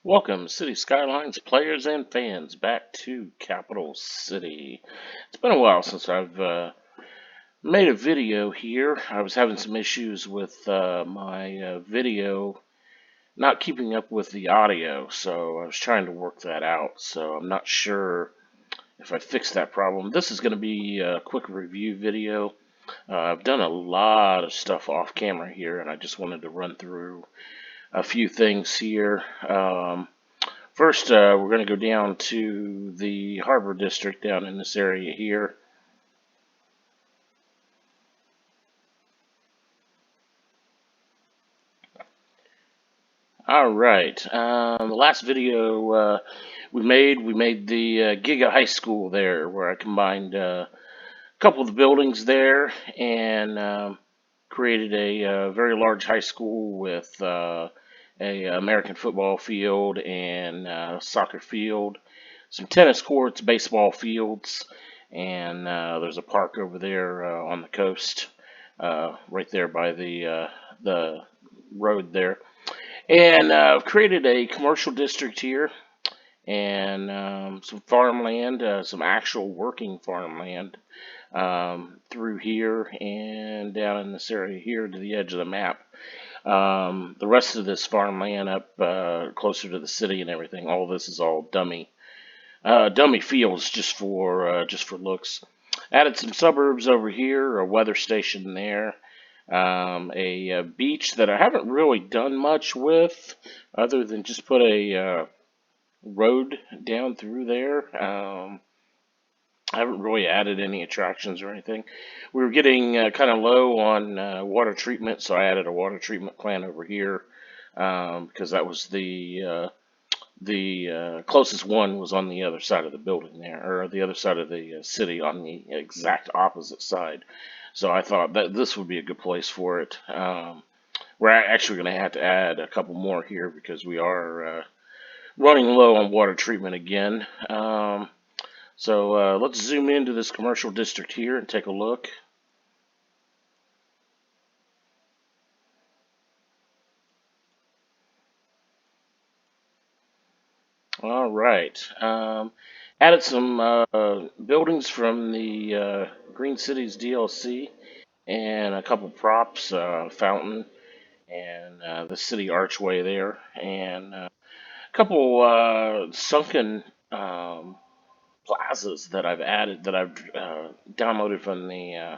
Welcome, City Skylines players and fans, back to Capital City. It's been a while since I've made a video here. I was having some issues with my video not keeping up with the audio, so I was trying to work that out. So I'm not sure if I fixed that problem. This is going to be a quick review video. I've done a lot of stuff off camera here, and I just wanted to run through a few things here. First, we're going to go down to the Harbor District down in this area here. All right. The last video we made the GiGa High School there, where I combined a couple of the buildings there and created a very large high school with a American football field and soccer field, some tennis courts, baseball fields, and there's a park over there on the coast, right there by the road there. And I've created a commercial district here and some farmland, some actual working farmland through here and down in this area here to the edge of the map. The rest of this farmland up closer to the city and everything, all this is all dummy fields just for looks. Added some suburbs over here, a weather station there, a beach that I haven't really done much with, other than just put a road down through there. I haven't really added any attractions or anything. We were getting kind of low on water treatment, so I added a water treatment plant over here because that was the closest one was on the other side of the building there, or the other side of the city on the exact opposite side. So I thought that this would be a good place for it. We're actually going to have to add a couple more here because we are running low on water treatment again. So let's zoom into this commercial district here and take a look. All right. Added some buildings from the Green Cities DLC and a couple props, fountain and the city archway there, and a couple sunken plazas that I've added that I've downloaded from the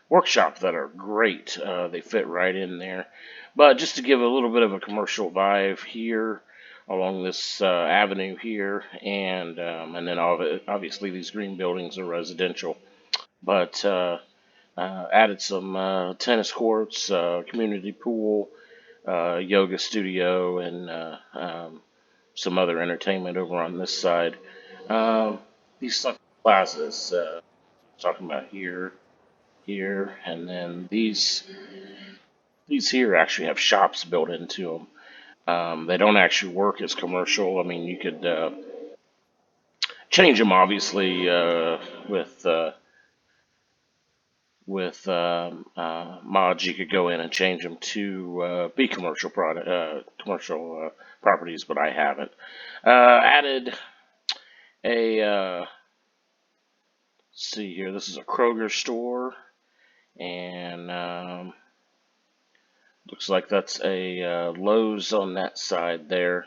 workshop that are great. They fit right in there. But just to give a little bit of a commercial vibe here along this avenue here, and then obviously these green buildings are residential. But added some tennis courts, community pool, yoga studio, and some other entertainment over on this side. Um, these sunken plazas, talking about here, and then these here actually have shops built into them. They don't actually work as commercial. I mean, you could change them obviously with mods. You could go in and change them to be commercial properties, but I haven't. Added a see here. This is a Kroger store, and looks like that's a Lowe's on that side there.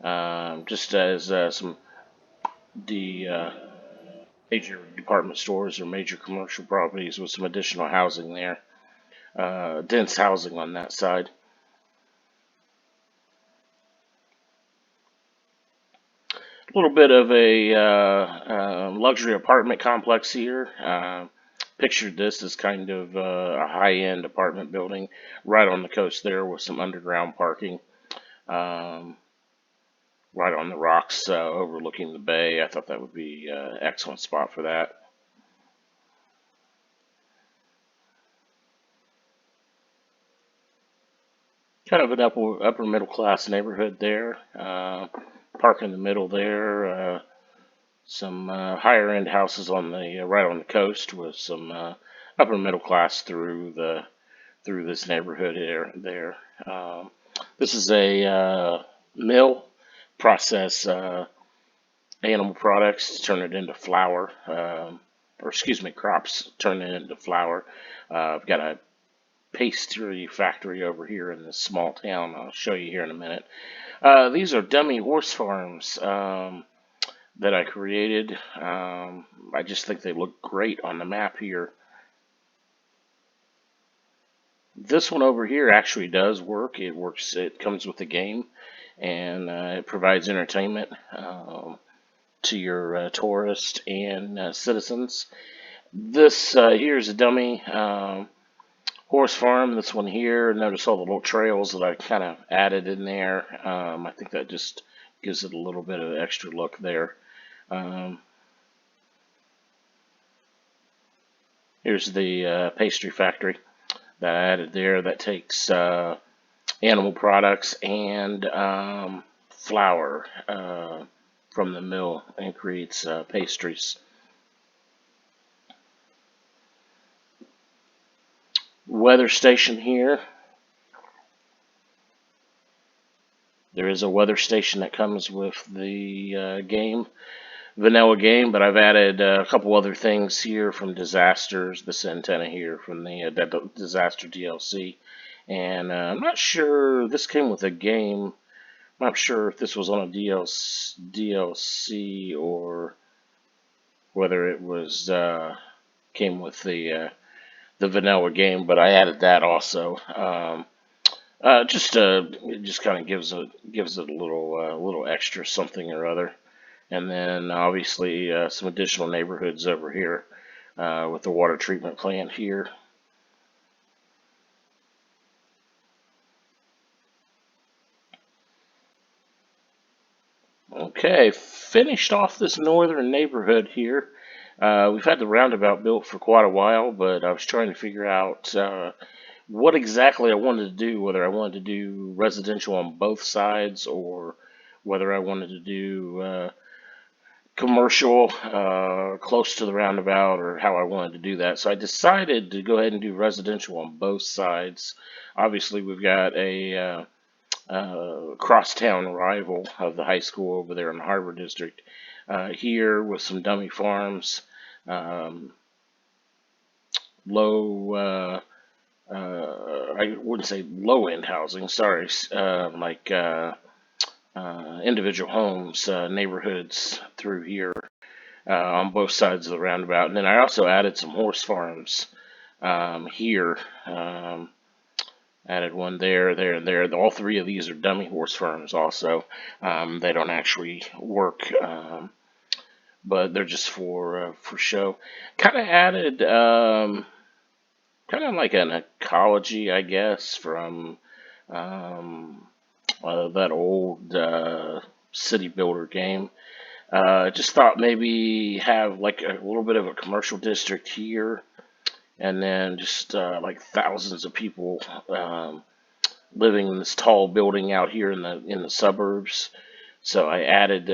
Just as some the major department stores or major commercial properties with some additional housing there, dense housing on that side. A little bit of a luxury apartment complex here. Pictured this as kind of a high-end apartment building right on the coast there with some underground parking. Um, right on the rocks overlooking the bay. I thought that would be an excellent spot for that. Kind of an upper middle class neighborhood there. Park in the middle there. Some higher end houses on the right on the coast with some upper middle class through this neighborhood here there. This is a mill process animal products to turn it into flour, or excuse me, crops, turn it into flour. I've got a pastry factory over here in this small town. I'll show you here in a minute. These are dummy horse farms that I created. I just think they look great on the map here. This one over here actually does work. It works. It comes with the game, and it provides entertainment to your tourists and citizens. This here's a dummy horse farm. This one here. Notice all the little trails that I kind of added in there. I think that just gives it a little bit of extra look there. Um, Here's the pastry factory that I added there. That takes animal products and flour from the mill and creates pastries. Weather station here. There is a weather station that comes with the game, vanilla game, but I've added a couple other things here from disasters. This antenna here from the disaster DLC, and I'm not sure this came with a game. I'm not sure if this was on a DLC or whether it was came with the vanilla game, but I added that also. It just kind of gives it a little extra something or other. And then obviously some additional neighborhoods over here with the water treatment plant here. Okay, finished off this northern neighborhood here. We've had the roundabout built for quite a while, but I was trying to figure out what exactly I wanted to do, whether I wanted to do residential on both sides or whether I wanted to do commercial close to the roundabout or how I wanted to do that. So I decided to go ahead and do residential on both sides. Obviously, we've got a crosstown rival of the high school over there in the Harbor District here with some dummy farms, um, low. I wouldn't say low end housing, sorry, like individual homes, neighborhoods through here on both sides of the roundabout. And then I also added some horse farms here. Added one there, and there. All three of these are dummy horse farms also. They don't actually work, but they're just for show. Kind of added, kind of like an ecology, I guess, from um, that old city builder game. Just thought maybe have like a little bit of a commercial district here, and then just like thousands of people living in this tall building out here in the suburbs. So I added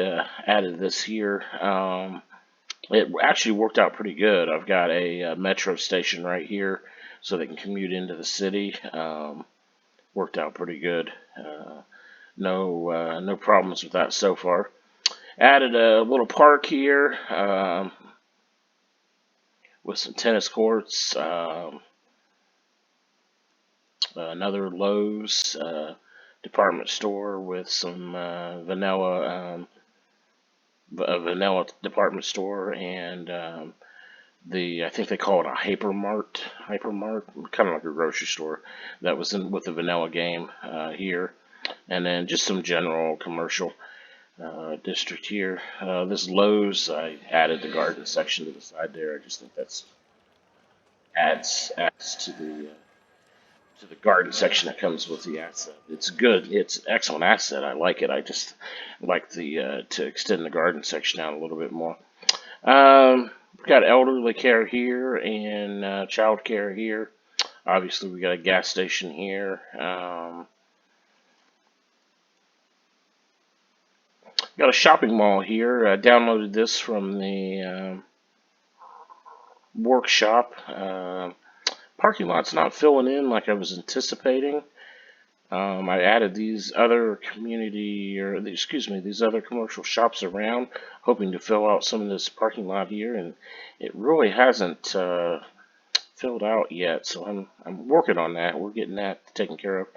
this here. It actually worked out pretty good. I've got a metro station right here, so they can commute into the city. Worked out pretty good. No problems with that so far. Added a little park here with some tennis courts. Another Lowe's department store with some a vanilla department store, and I think they call it a hypermart, kind of like a grocery store that was in with the vanilla game here, and then just some general commercial district here. This Lowe's, I added the garden section to the side there. I just think that's adds to the garden section that comes with the asset. It's good. It's an excellent asset. I like it. I just like the to extend the garden section out a little bit more. We've got elderly care here and child care here. Obviously, we got a gas station here. Got a shopping mall here. I downloaded this from the workshop. Parking lot's not filling in like I was anticipating. I added these other these other commercial shops around, hoping to fill out some of this parking lot here, and it really hasn't filled out yet. So I'm working on that. We're getting that taken care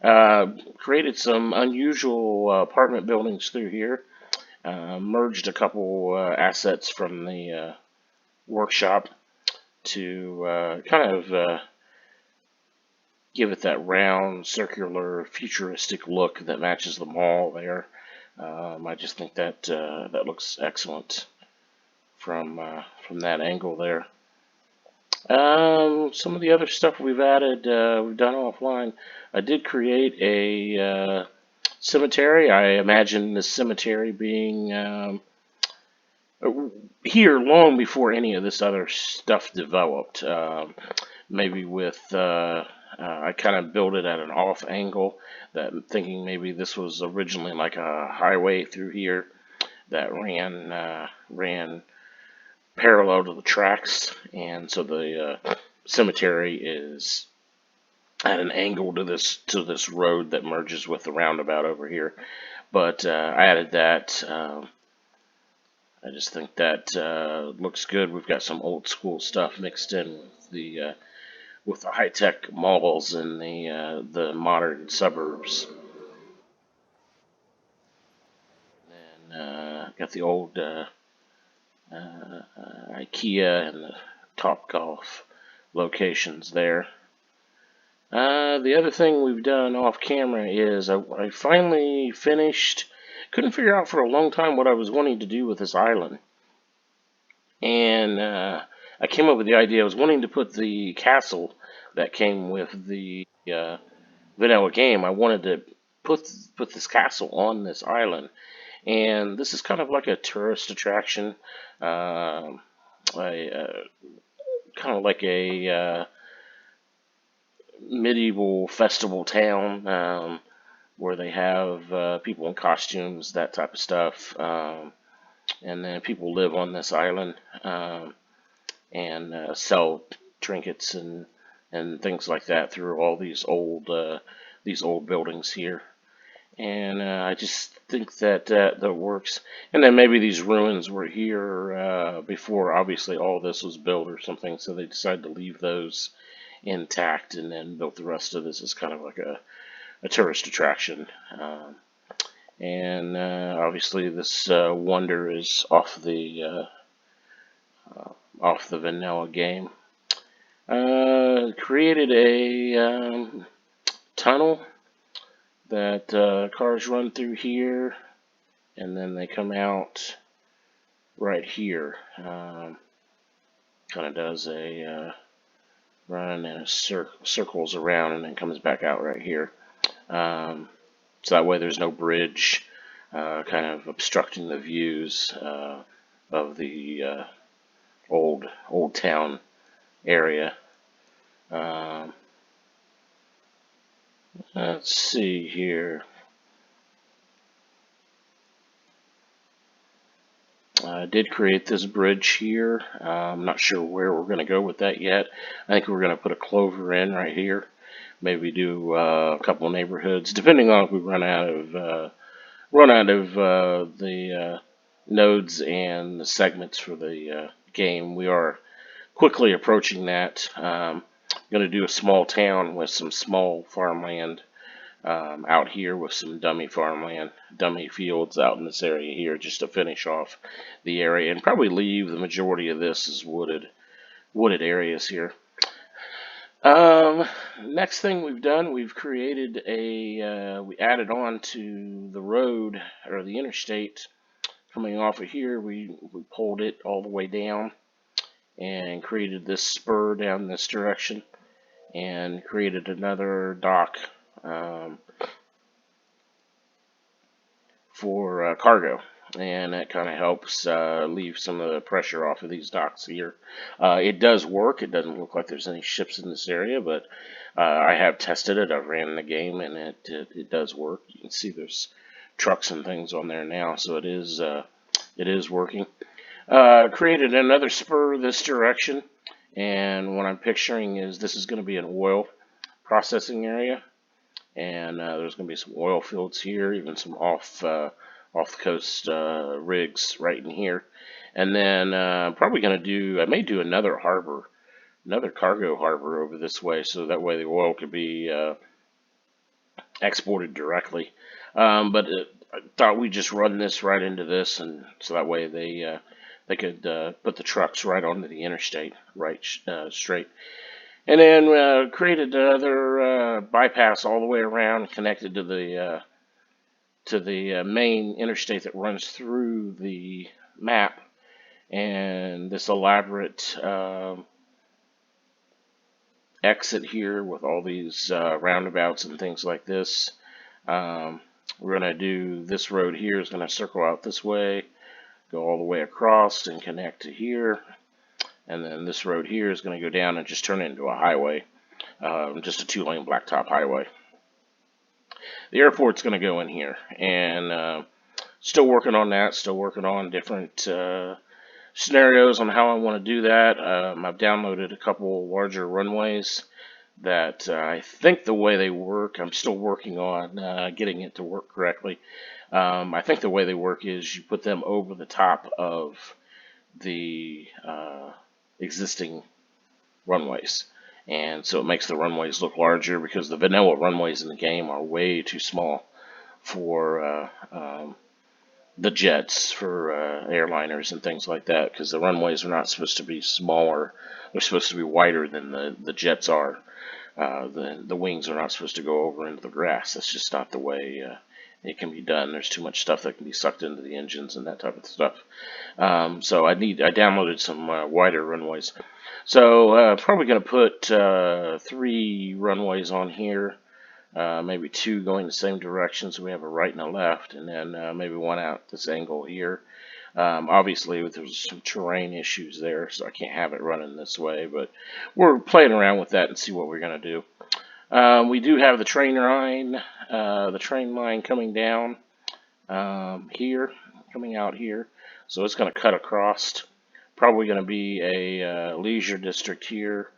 of. Created some unusual apartment buildings through here. Merged a couple assets from the workshop to kind of give it that round, circular, futuristic look that matches the mall there. I just think that that looks excellent from that angle there. Some of the other stuff we've added, we've done offline. I did create a cemetery. I imagine this cemetery being here long before any of this other stuff developed. Maybe with I kind of built it at an off angle, that thinking maybe this was originally like a highway through here that ran parallel to the tracks, and so the cemetery is at an angle to this road that merges with the roundabout over here. But I added that. I just think that looks good. We've got some old school stuff mixed in with the high tech malls and the modern suburbs. And got the old IKEA and the Topgolf locations there. The other thing we've done off camera is I finally finished. Couldn't figure out for a long time what I was wanting to do with this island, and I came up with the idea. I was wanting to put the castle that came with the vanilla game. I wanted to put this castle on this island, and this is kind of like a tourist attraction, kind of like a medieval festival town, where they have people in costumes, that type of stuff, and then people live on this island, and sell trinkets and things like that through all these old buildings here. And I just think that that works. And then maybe these ruins were here before, obviously, all this was built or something, so they decided to leave those intact and then built the rest of this as kind of like a tourist attraction. And obviously, this wonder is off the vanilla game. Created a tunnel that cars run through here, and then they come out right here. Kind of does a run and circles around, and then comes back out right here. So that way there's no bridge kind of obstructing the views of the old town area. Um, let's see here. I did create this bridge here. I'm not sure where we're going to go with that yet. I think we're going to put a clover in right here. Maybe do a couple of neighborhoods, depending on if we run out of the nodes and the segments for the game. We are quickly approaching that. Going to do a small town with some small farmland out here, with some dummy farmland, dummy fields out in this area here, just to finish off the area, and probably leave the majority of this as wooded areas here. Next thing we've done, we've created we added on to the road, or the interstate coming off of here. We pulled it all the way down and created this spur down this direction, and created another dock for cargo, and that kind of helps leave some of the pressure off of these docks here. It does work. It doesn't look like there's any ships in this area, but I have tested it. I've ran the game, and it does work. You can see there's trucks and things on there now, so it is working. Created another spur this direction, and what I'm picturing is this is going to be an oil processing area. and there's going to be some oil fields here, even some off the coast rigs right in here, and then probably going to I may do another harbor, another cargo harbor over this way, so that way the oil could be exported directly. But I thought we'd just run this right into this, and so that way they could put the trucks right onto the interstate, right straight, and then created another bypass all the way around, connected to the main interstate that runs through the map, and this elaborate exit here with all these roundabouts and things like this. We're going to do this road here is going to circle out this way, go all the way across and connect to here. And then this road here is going to go down and just turn into a highway, just a 2-lane blacktop highway. The airport's going to go in here, and still working on that, still working on different scenarios on how I want to do that. I've downloaded a couple larger runways that I think the way they work, I'm still working on getting it to work correctly. I think the way they work is you put them over the top of the existing runways. And so it makes the runways look larger because the vanilla runways in the game are way too small for the jets, for airliners and things like that, because the runways are not supposed to be smaller. They're supposed to be wider than the jets are. The wings are not supposed to go over into the grass. That's just not the way it can be done. There's too much stuff that can be sucked into the engines and that type of stuff. So I downloaded some wider runways. So probably going to put 3 runways on here. Maybe 2 going the same direction, so we have a right and a left, and then maybe 1 out this angle here. Obviously, there's some terrain issues there, so I can't have it running this way, but we're playing around with that and see what we're going to do. We do have the train line coming down here, coming out here, so it's going to cut across. Probably going to be a leisure district here.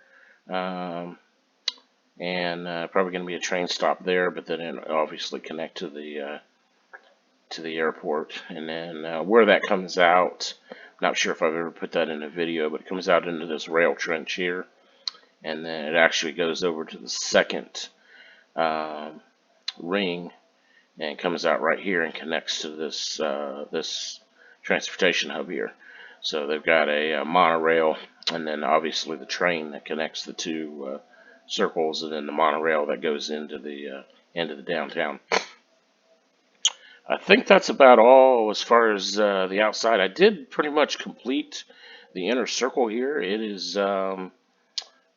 And probably going to be a train stop there, but then it obviously connect to the airport, and then where that comes out, not sure if I've ever put that in a video, but it comes out into this rail trench here, and then it actually goes over to the second ring, and comes out right here and connects to this this transportation hub here. So they've got a monorail, and then obviously the train that connects the 2 circles, and then the monorail that goes into the downtown. I think that's about all as far as the outside. I did pretty much complete the inner circle here. It is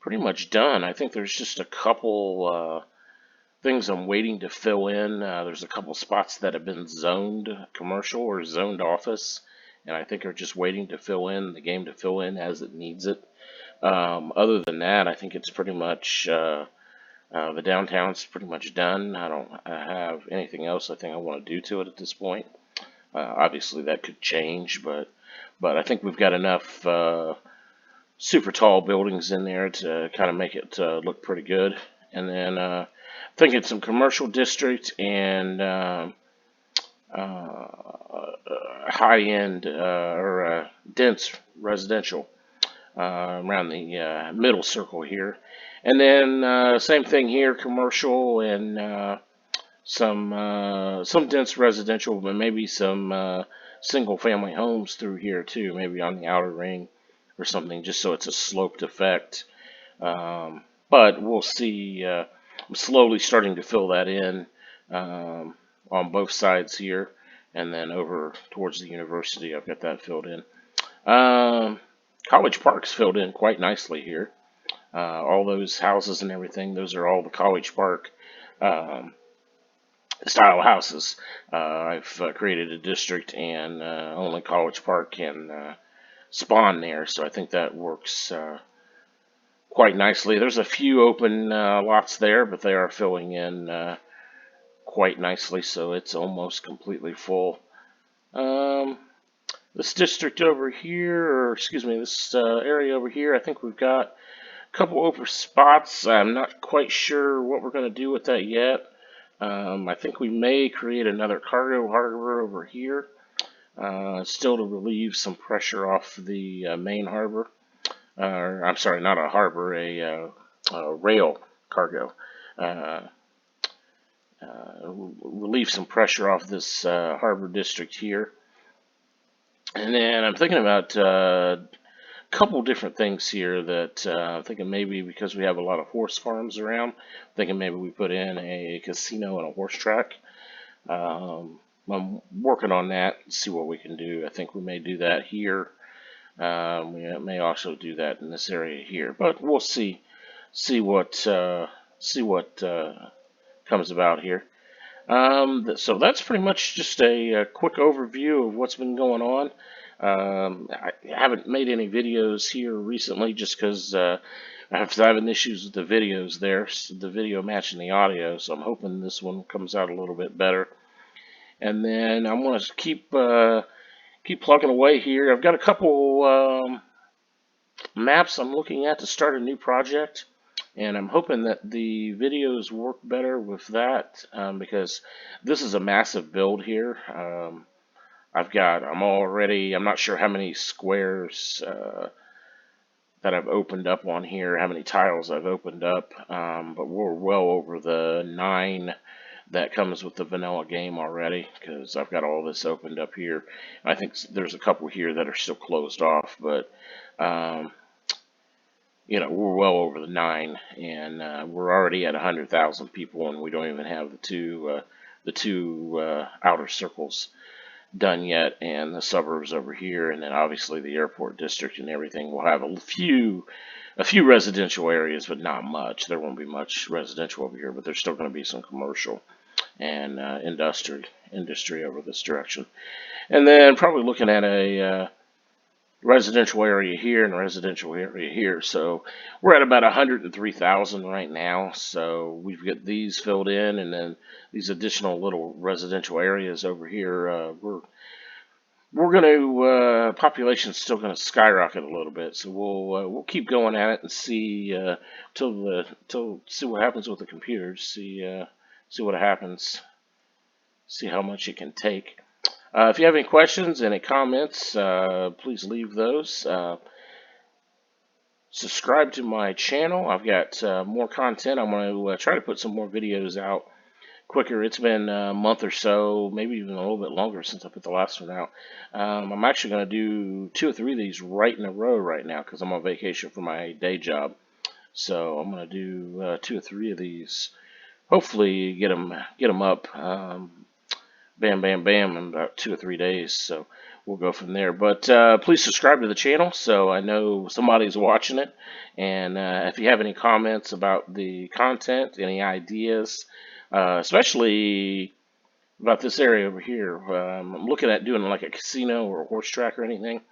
pretty much done. I think there's just a couple things I'm waiting to fill in. There's a couple spots that have been zoned commercial or zoned office, and I think are just waiting to fill in, the game to fill in as it needs it. Other than that, I think it's pretty much the downtown's pretty much done. I don't have anything else I think I want to do to it at this point. Obviously, that could change, but I think we've got enough super tall buildings in there to kind of make it look pretty good. And then thinking some commercial district and high-end or dense residential around the middle circle here. And then same thing here, commercial and some dense residential, but maybe some single-family homes through here too, maybe on the outer ring or something, just so it's a sloped effect. But we'll see. I'm slowly starting to fill that in on both sides here, and then over towards the university, I've got that filled in. College Park's filled in quite nicely here. All those houses and everything, those are all the College Park style houses. I've created a district, and only College Park can spawn there, so I think that works quite nicely. There's a few open lots there, but they are filling in quite nicely, so it's almost completely full. This district over here, or excuse me, this area over here, I think we've got a couple open spots. I'm not quite sure what we're going to do with that yet. I think we may create another cargo harbor over here, still to relieve some pressure off the main harbor. I'm sorry, not a harbor, a rail cargo. Uh, relieve some pressure off this harbor district here. And then I'm thinking about a couple different things here that I'm thinking maybe because we have a lot of horse farms around, thinking maybe we put in a casino and a horse track. I'm working on that, see what we can do. I think we may do that here. We may also do that in this area here, but we'll see what comes about here. So that's pretty much just a quick overview of what's been going on. I haven't made any videos here recently just because I'm having issues with the videos there, the video matching the audio. So I'm hoping this one comes out a little bit better. And then I'm going to keep plugging away here. I've got a couple maps I'm looking at to start a new project. And I'm hoping that the videos work better with that because this is a massive build here. I'm not sure how many squares that I've opened up on here, how many tiles I've opened up, but we're well over the 9 that comes with the vanilla game already because I've got all this opened up here. I think there's a couple here that are still closed off, but um, we're well over the 9, and we're already at 100,000 people, and we don't even have the two outer circles done yet, and the suburbs over here, and then obviously the airport district and everything. We'll have a few residential areas, but not much. There won't be much residential over here, but there's still going to be some commercial and industry over this direction. And then probably looking at a residential area here and a residential area here. So we're at about 103,000 right now. So we've got these filled in, and then these additional little residential areas over here. We're going to population's still going to skyrocket a little bit. So we'll keep going at it and see till see what happens with the computers. See what happens. See how much it can take. If you have any questions, any comments, please leave those. Subscribe to my channel. I've got more content. I'm going to try to put some more videos out quicker. It's been a month or so, maybe even a little bit longer since I put the last one out. I'm actually going to do 2 or 3 of these right in a row right now because I'm on vacation for my day job. So I'm going to do 2 or 3 of these. Hopefully get them up. Bam, bam, bam in about 2 or 3 days. So we'll go from there. But please subscribe to the channel so I know somebody's watching it. And if you have any comments about the content, any ideas, especially about this area over here, I'm looking at doing like a casino or a horse track or anything.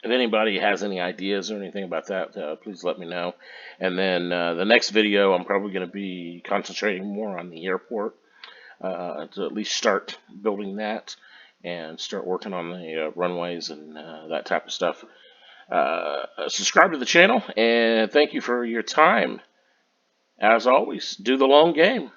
If anybody has any ideas or anything about that, please let me know. And then the next video, I'm probably going to be concentrating more on the airport. To at least start building that and start working on the runways and that type of stuff. Subscribe to the channel, and thank you for your time. As always, do the long game.